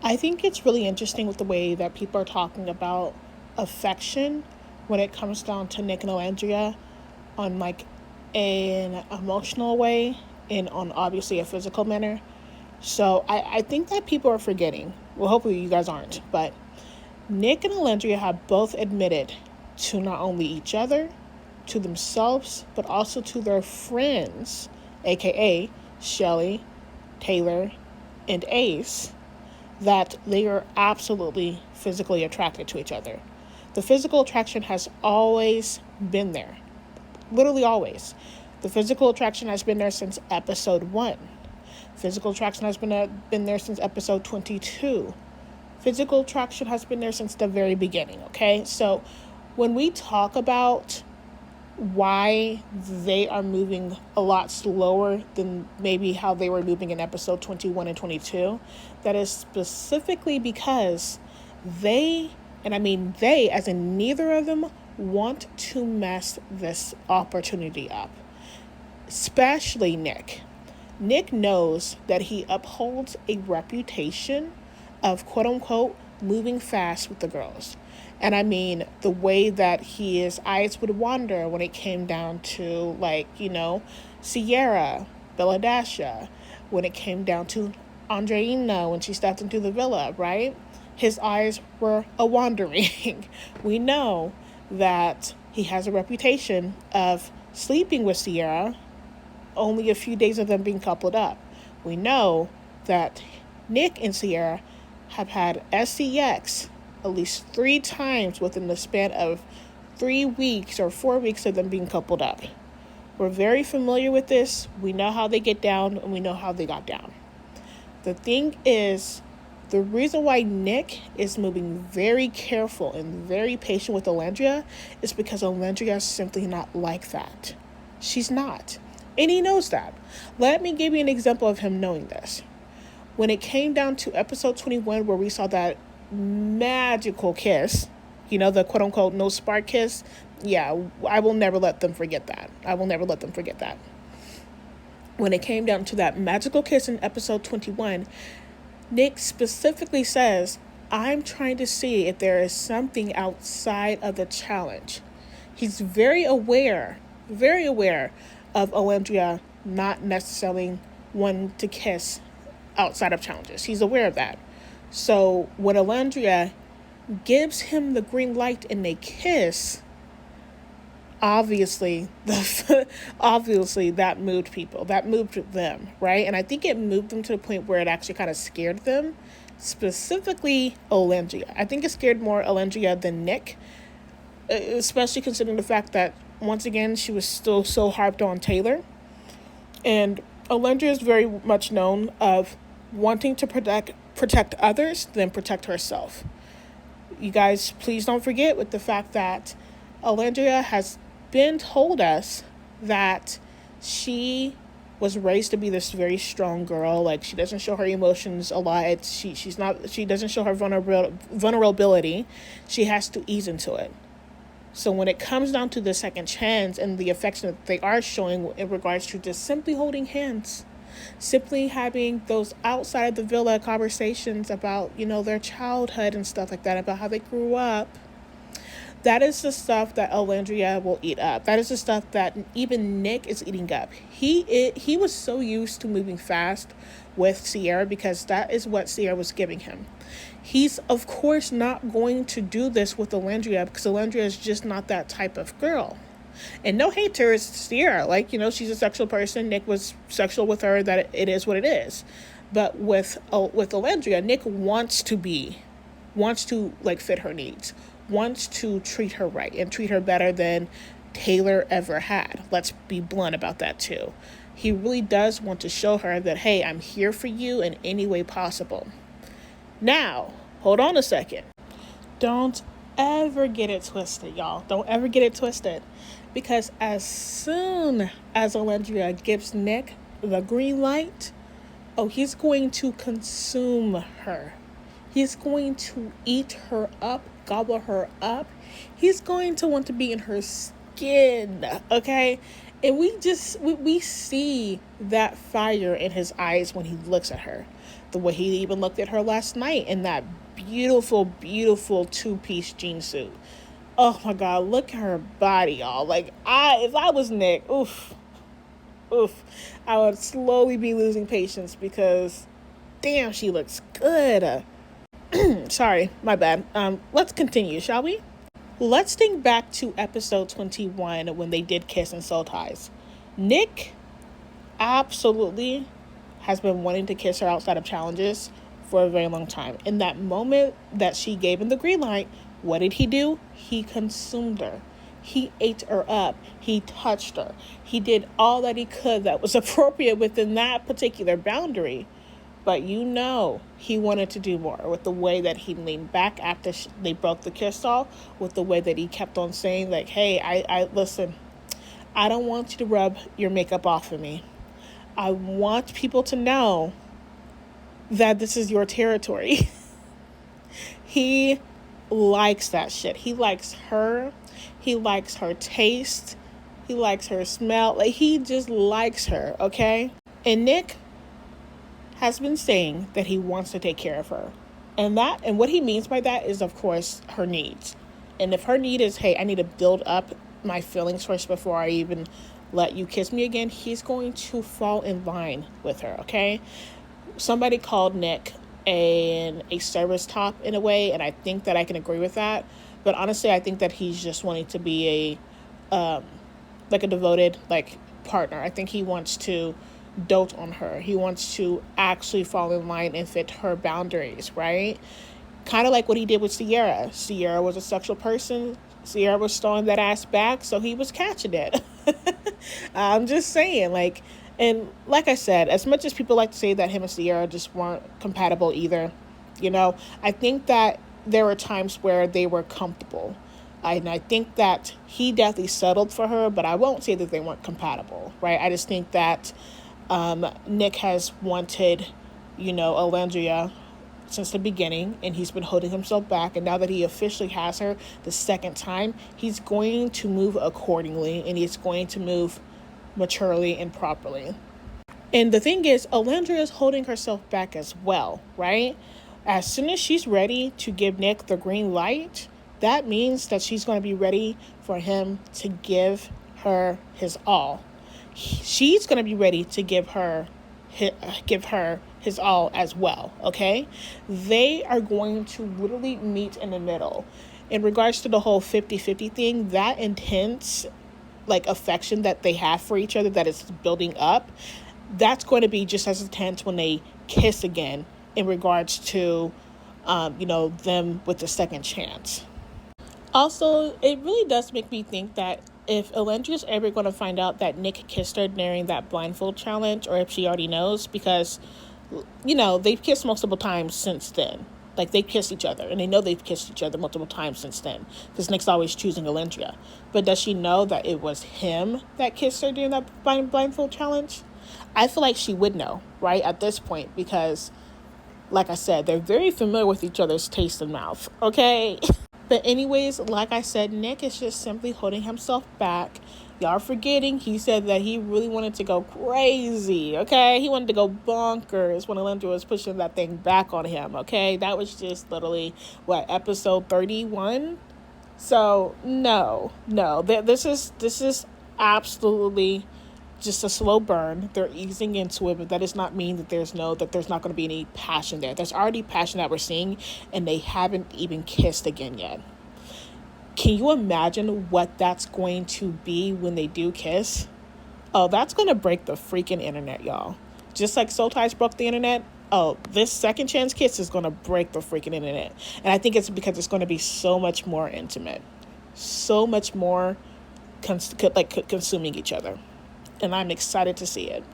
I think it's really interesting with the way that people are talking about affection when it comes down to Nick and Olandria on like an emotional way and on obviously a physical manner. So I think that people are forgetting. Well, hopefully you guys aren't, but Nick and Alandria have both admitted to not only each other, to themselves, but also to their friends, aka Shelly, Taylor, and Ace, that they are absolutely physically attracted to each other. The physical attraction has always been there. Literally always. The physical attraction has been there since episode 1. Physical attraction has been there since episode 22. Physical attraction has been there since the very beginning, okay? So when we talk about why they are moving a lot slower than maybe how they were moving in episode 21 and 22, that is specifically because they, and I mean they, as in neither of them, want to mess this opportunity up. Especially Nick. Nick knows that he upholds a reputation of quote-unquote moving fast with the girls. And I mean, the way that his eyes would wander when it came down to, like, Sierra, Belladasha, when it came down to Andreina when she stepped into the villa, right? His eyes were a-wandering. We know that he has a reputation of sleeping with Sierra, only a few days of them being coupled up. We know that Nick and Sierra have had SCX at least 3 times within the span of 3 weeks or 4 weeks of them being coupled up. We're very familiar with this. We know how they get down, and we know how they got down. The thing is, the reason why Nick is moving very careful and very patient with Olandria is because Olandria is simply not like that. She's not. And he knows that. Let me give you an example of him knowing this. When it came down to episode 21, where we saw that magical kiss, the quote-unquote no spark kiss, I will never let them forget that. When it came down to that magical kiss in episode 21, Nick specifically says, I'm trying to see if there is something outside of the challenge. He's very aware of Olandria not necessarily wanting to kiss outside of challenges. He's aware of that. So when Alandria gives him the green light and they kiss, obviously that moved people. That moved them, right? And I think it moved them to the point where it actually kind of scared them, specifically Olandria. I think it scared more Alandria than Nick, especially considering the fact that, once again, she was still so harped on Taylor. And Olandria is very much known of wanting to protect others than protect herself. You guys, please don't forget with the fact that Alandria has been told us that she was raised to be this very strong girl. Like, she doesn't show her emotions a lot. She doesn't show her vulnerability. She has to ease into it. So when it comes down to the second chance and the affection that they are showing in regards to just simply holding hands, simply having those outside the villa conversations about, their childhood and stuff like that, about how they grew up, that is the stuff that Alandria will eat up. That is the stuff that even Nick is eating up. He was so used to moving fast with Sierra because that is what Sierra was giving him. He's, of course, not going to do this with Alandria because Alandria is just not that type of girl. And no hate to Sierra. She's a sexual person. Nick was sexual with her. That it is what it is. But with Alandria, Nick wants to fit her needs, wants to treat her right and treat her better than Taylor ever had. Let's be blunt about that too. He really does want to show her that, hey, I'm here for you in any way possible. Now, hold on a second. Don't ever get it twisted, y'all. Don't ever get it twisted. Because as soon as Olandria gives Nick the green light, he's going to consume her. He's going to eat her up, gobble her up. He's going to want to be in her skin, okay? And we see that fire in his eyes when he looks at her. The way he even looked at her last night in that beautiful, beautiful two-piece jean suit. Oh my God, look at her body, y'all. Like, if I was Nick, oof, I would slowly be losing patience because, damn, she looks good. Sorry, my bad. Let's continue, shall we? Let's think back to episode 21 when they did kiss and soul ties. Nick absolutely has been wanting to kiss her outside of challenges for a very long time. In that moment that she gave him the green light, what did he do? He consumed her. He ate her up. He touched her. He did all that he could that was appropriate within that particular boundary. But he wanted to do more with the way that he leaned back after they broke the kiss off, with the way that he kept on saying, like, hey, I listen, I don't want you to rub your makeup off of me. I want people to know that this is your territory. He likes that shit. He likes her. He likes her taste. He likes her smell. Like, he just likes her, okay? And Nick has been saying that he wants to take care of her. And what he means by that is, of course, her needs. And if her need is, hey, I need to build up my feelings first before I even let you kiss me again, he's going to fall in line with her, okay? Somebody called Nick a service top in a way, and I think that I can agree with that. But honestly, I think that he's just wanting to be a devoted, partner. I think he wants to dote on her. He wants to actually fall in line and fit her boundaries, right? Kind of like what he did with Sierra. Sierra was a sexual person. Sierra was throwing that ass back, so he was catching it. I'm just saying, and like I said, as much as people like to say that him and Sierra just weren't compatible either, I think that there were times where they were comfortable. And I think that he definitely settled for her, but I won't say that they weren't compatible, right? I just think that Nick has wanted, Olandria since the beginning, and he's been holding himself back. And now that he officially has her the second time, he's going to move accordingly, and he's going to move maturely and properly. And the thing is, Alandria is holding herself back as well, right? As soon as she's ready to give Nick the green light, that means that she's going to be ready for him to give her his all. She's going to be ready to give her his all as well, okay? They are going to literally meet in the middle. In regards to the whole 50-50 thing, that intense, affection that they have for each other that is building up, that's going to be just as intense when they kiss again in regards to, them with the second chance. Also, it really does make me think that if Alandria is ever going to find out that Nick kissed her during that blindfold challenge, or if she already knows, because, they've kissed multiple times since then. They kiss each other, and they know they've kissed each other multiple times since then, because Nick's always choosing Alandria. But does she know that it was him that kissed her during that blindfold challenge? I feel like she would know, right, at this point, because, like I said, they're very familiar with each other's taste and mouth, okay? But anyways, like I said, Nick is just simply holding himself back. Y'all are forgetting, he said that he really wanted to go crazy, okay? He wanted to go bonkers when Alandria was pushing that thing back on him, okay? That was just literally, episode 31? So, no. This is absolutely just a slow burn. They're easing into it, but that does not mean that there's not going to be any passion there. There's already passion that we're seeing, and they haven't even kissed again yet. Can you imagine what that's going to be when they do kiss? Oh, that's going to break the freaking internet, y'all. Just like Soul Ties broke the internet, this second chance kiss is going to break the freaking internet. And I think it's because it's going to be so much more intimate. So much more consuming each other. And I'm excited to see it.